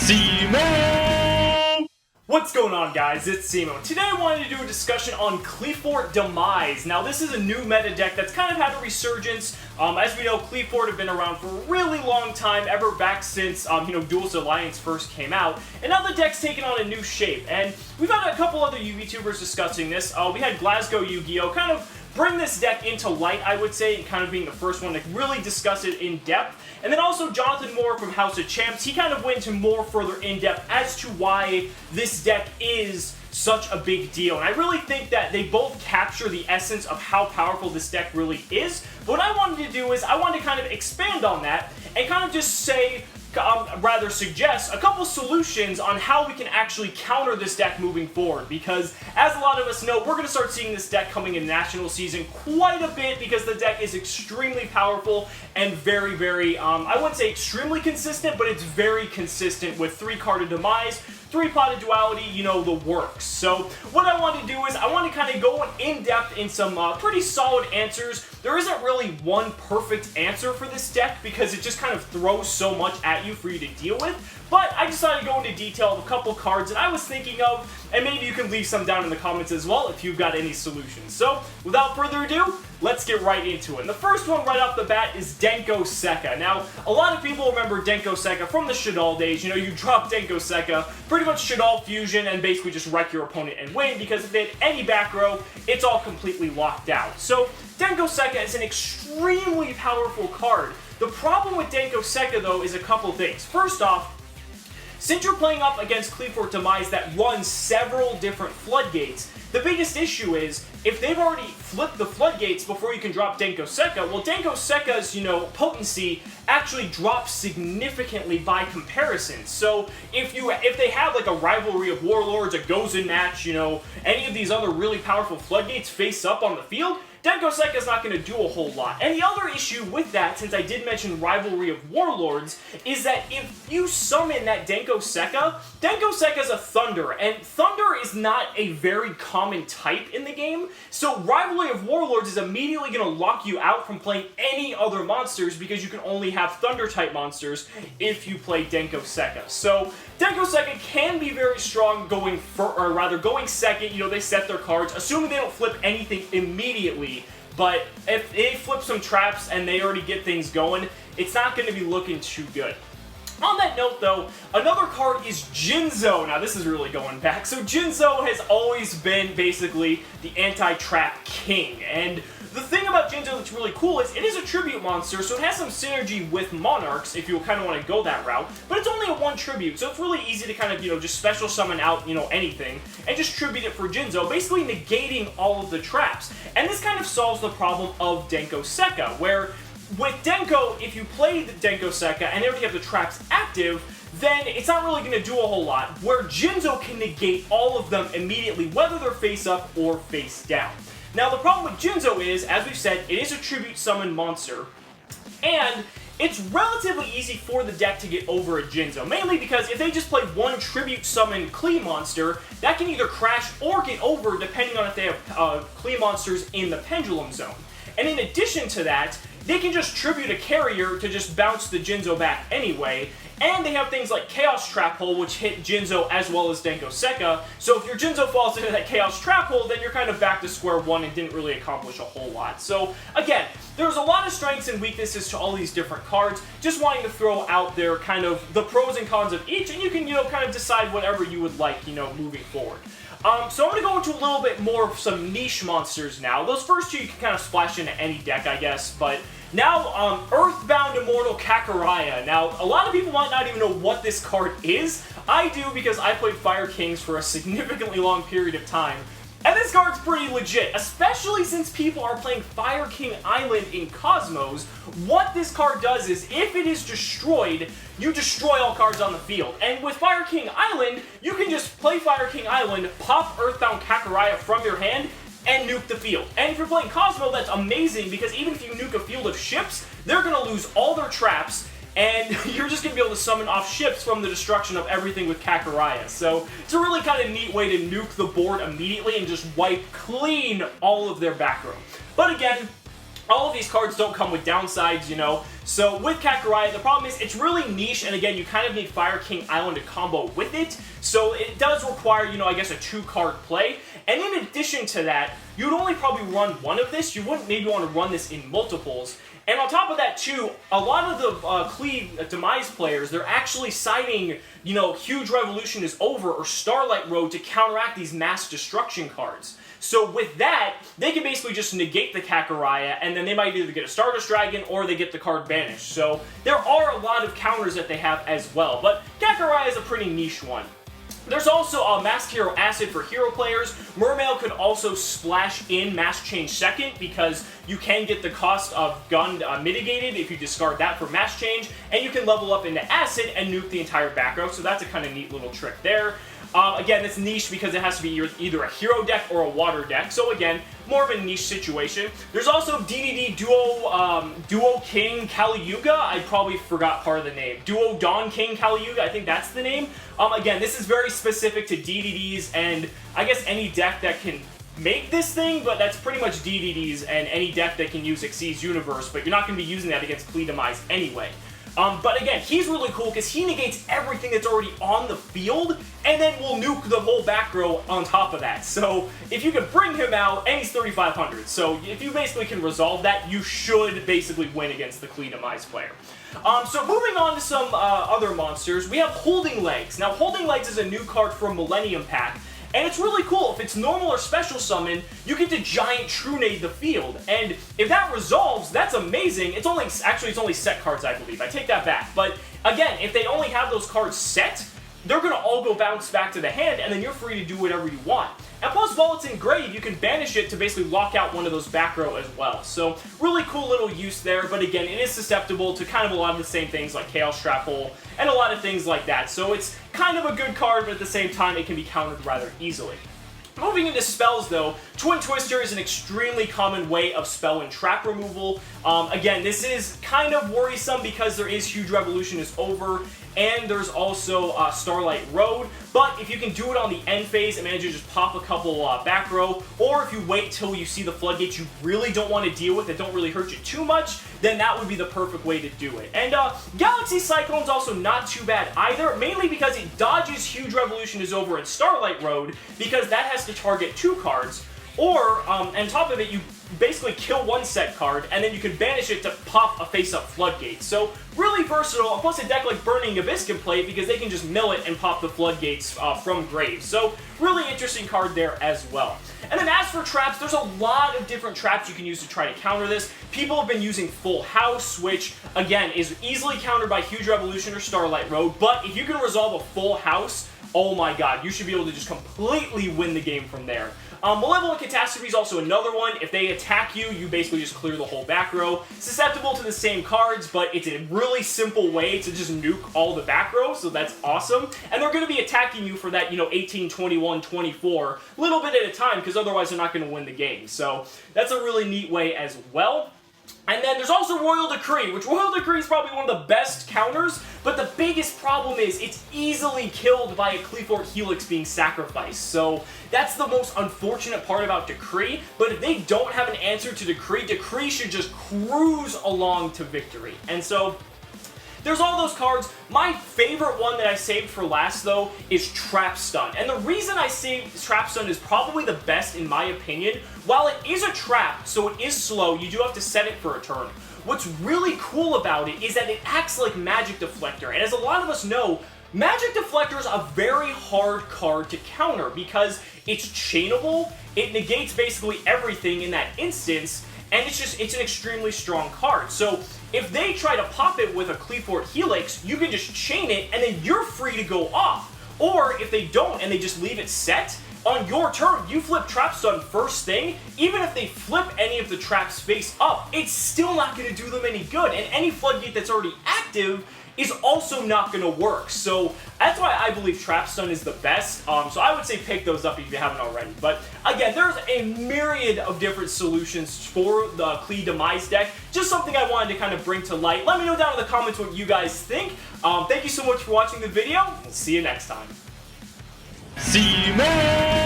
Cimoooooooo! What's going on, guys? It's Cimo. Today I wanted to do a discussion on Qliphort Demise. Now this is a new meta deck that's kind of had a resurgence. As we know, Qliphort have been around for a really long time, ever back since Duelist Alliance first came out. And now the deck's taken on a new shape. And we've had a couple other YouTubers discussing this. We had GlasgowYGO kind of bring this deck into light, I would say, and kind of being the first one to really discuss it in depth. And then also Jonathan Moore from House of Champs, he kind of went into more further in depth as to why this deck is such a big deal. And I really think that they both capture the essence of how powerful this deck really is. But what I wanted to do is I wanted to kind of expand on that and kind of just say, rather suggest a couple solutions on how we can actually counter this deck moving forward, because as a lot of us know, we're going to start seeing this deck coming in national season quite a bit because the deck is extremely powerful and very, I wouldn't say extremely consistent, but it's very consistent with 3 Cards of Demise, 3-potted duality, you know, the works. So what I want to do is I want to kind of go in depth in some pretty solid answers. There isn't really one perfect answer for this deck because it just kind of throws so much at you for you to deal with. But I decided to go into detail of a couple cards that I was thinking of, and maybe you can leave some down in the comments as well if you've got any solutions. So without further ado, let's get right into it. And the first one right off the bat is Deco Secondo. Now, a lot of people remember Deco Secondo from the Shaddoll days. You know, you drop Deco Secondo, pretty much Shaddoll fusion, and basically just wreck your opponent and win, because if they had any back row, it's all completely locked out. So Deco Secondo is an extremely powerful card. The problem with Deco Secondo, though, is a couple things. First off, since you're playing up against Qliphort Demise that runs several different floodgates, the biggest issue is, if they've already flipped the floodgates before you can drop Deco Secondo, well, Deco Secondo's, potency actually drops significantly by comparison. So if they have like a Rivalry of Warlords, a Gozen match, any of these other really powerful floodgates face up on the field, Deco Secondo is not going to do a whole lot. And the other issue with that, since I did mention Rivalry of Warlords, is that if you summon that Deco Secondo is a Thunder, and Thunder is not a very common type in the game, so Rivalry of Warlords is immediately going to lock you out from playing any other monsters because you can only have Thunder-type monsters if you play Deco Secondo. So Deco Secondo can be very strong going second. They set their cards, assuming they don't flip anything immediately. But if they flip some traps and they already get things going, it's not going to be looking too good. On that note, though, another card is Jinzo. Now, this is really going back. So Jinzo has always been basically the anti-trap king. And the thing about Jinzo that's really cool is it is a tribute monster, so it has some synergy with Monarchs if you kind of want to go that route. But it's only a 1 tribute, so it's really easy to kind of, just special summon out, anything, and just tribute it for Jinzo, basically negating all of the traps. And this kind of solves the problem of Deco Secondo, where with Deco, if you play the Deco Secondo and they already have the traps active, then it's not really going to do a whole lot, where Jinzo can negate all of them immediately, whether they're face up or face down. Now, the problem with Jinzo is, as we've said, it is a tribute summon monster, and it's relatively easy for the deck to get over a Jinzo, mainly because if they just play 1 tribute summon Qli monster, that can either crash or get over depending on if they have Qli monsters in the Pendulum Zone. And in addition to that, they can just tribute a carrier to just bounce the Jinzo back anyway, and they have things like Chaos Trap Hole, which hit Jinzo as well as Deco Secondo, so if your Jinzo falls into that Chaos Trap Hole, then you're kind of back to square one and didn't really accomplish a whole lot. So, again, there's a lot of strengths and weaknesses to all these different cards, just wanting to throw out there kind of the pros and cons of each, and you can, kind of decide whatever you would like, moving forward. So I'm going to go into a little bit more of some niche monsters now. Those first 2 you can kind of splash into any deck, I guess, but now, Earthbound Immortal Kakaraya. Now, a lot of people might not even know what this card is. I do because I played Fire Kings for a significantly long period of time. And this card's pretty legit, especially since people are playing Fire King Island in Cosmos. What this card does is, if it is destroyed, you destroy all cards on the field. And with Fire King Island, you can just play Fire King Island, pop Earthbound Kakaraya from your hand, and nuke the field. And if you're playing Cosmo, that's amazing, because even if you nuke a field of ships, they're going to lose all their traps, and you're just going to be able to summon off ships from the destruction of everything with Kakaraya. So it's a really kind of neat way to nuke the board immediately and just wipe clean all of their back row. But again, all of these cards don't come with downsides, you know. So with Kakaraya, the problem is it's really niche, and again, you kind of need Fire King Island to combo with it. So it does require, you know, I guess a 2-card play. And in addition to that, you'd only probably run one of this. You wouldn't maybe want to run this in multiples. And on top of that, too, a lot of the Qliphort Demise players, they're actually citing, you know, Huge Revolution is Over or Starlight Road to counteract these mass destruction cards. So with that, they can basically just negate the Kakaraya, and then they might either get a Stardust Dragon or they get the card banished. So there are a lot of counters that they have as well, but Kakaraya is a pretty niche one. There's also a Masked Hero Acid for hero players. Mermail could also splash in Mass Change second because you can get the cost of gun mitigated if you discard that for Mass Change, and you can level up into Acid and nuke the entire back row, so that's a kind of neat little trick there. Again, it's niche because it has to be either a hero deck or a water deck, so again, more of a niche situation. There's also DDD Duo King GlasgowYGO. I probably forgot part of the name. Duo Dawn King GlasgowYGO, I think that's the name. Again, this is very specific to DDDs and I guess any deck that can make this thing, but that's pretty much DDDs and any deck that can use Xyz Universe, but you're not going to be using that against Qliphort Demise anyway. But again, he's really cool because he negates everything that's already on the field, and then will nuke the whole back row on top of that. So if you can bring him out, and he's 3,500, so if you basically can resolve that, you should basically win against the Qliphort Demise player. So moving on to some other monsters, we have Holding Legs. Now, Holding Legs is a new card from Millennium Pack, and it's really cool. If it's normal or special summon, you get to Giant Trunade the field. And if that resolves, that's amazing. It's only set cards, I believe. I take that back. But again, if they only have those cards set, they're going to all go bounce back to the hand, and then you're free to do whatever you want. And plus, while it's engraved, you can banish it to basically lock out one of those back row as well. So, really cool little use there, but again, it is susceptible to kind of a lot of the same things like Chaos Trap Hole and a lot of things like that. So it's kind of a good card, but at the same time, it can be countered rather easily. Moving into spells, though, Twin Twister is an extremely common way of spell and trap removal. Again, this is kind of worrisome because there is Huge Revolution is Over, and there's also Starlight Road, but if you can do it on the end phase and manage to just pop a couple back row, or if you wait till you see the floodgates you really don't want to deal with that don't really hurt you too much, then that would be the perfect way to do it. And Galaxy Cyclone's also not too bad either, mainly because it dodges Huge Revolution is Over and Starlight Road, because that has to target 2 cards, or on top of it, you basically kill one set card, and then you can banish it to pop a face-up floodgate. So, really versatile, plus a deck like Burning Abyss can play it because they can just mill it and pop the floodgates from graves. So, really interesting card there as well. And then as for traps, there's a lot of different traps you can use to try to counter this. People have been using Full House, which, again, is easily countered by Huge Revolution or Starlight Road, but if you can resolve a Full House, oh my god, you should be able to just completely win the game from there. Malevolent Catastrophe is also another one. If they attack you, you basically just clear the whole back row. Susceptible to the same cards, but it's a really simple way to just nuke all the back row, so that's awesome. And they're going to be attacking you for that, you know, 18, 21, 24, a little bit at a time, because otherwise they're not going to win the game. So that's a really neat way as well. And then there's also Royal Decree, which Royal Decree is probably one of the best counters, but the biggest problem is it's easily killed by a Qliphort Helix being sacrificed. So that's the most unfortunate part about Decree, but if they don't have an answer to Decree, Decree should just cruise along to victory. And so there's all those cards. My favorite one that I saved for last, though, is Trap Stun. And the reason I saved Trap Stun is probably the best in my opinion. While it is a trap, so it is slow, you do have to set it for a turn. What's really cool about it is that it acts like Magic Deflector. And as a lot of us know, Magic Deflector is a very hard card to counter because it's chainable, it negates basically everything in that instance, and it's an extremely strong card. So if they try to pop it with a Qliphort Helix, you can just chain it, and then you're free to go off. Or if they don't, and they just leave it set, on your turn, you flip Trap Stun first thing, even if they flip any of the traps face up, it's still not going to do them any good, and any floodgate that's already active is also not going to work. So that's why I believe Trap Stun is the best. So I would say pick those up if you haven't already. But again, there's a myriad of different solutions for the Qliphort Demise deck. Just something I wanted to kind of bring to light. Let me know down in the comments what you guys think. Thank you so much for watching the video. We'll see you next time. Cimoooooooo!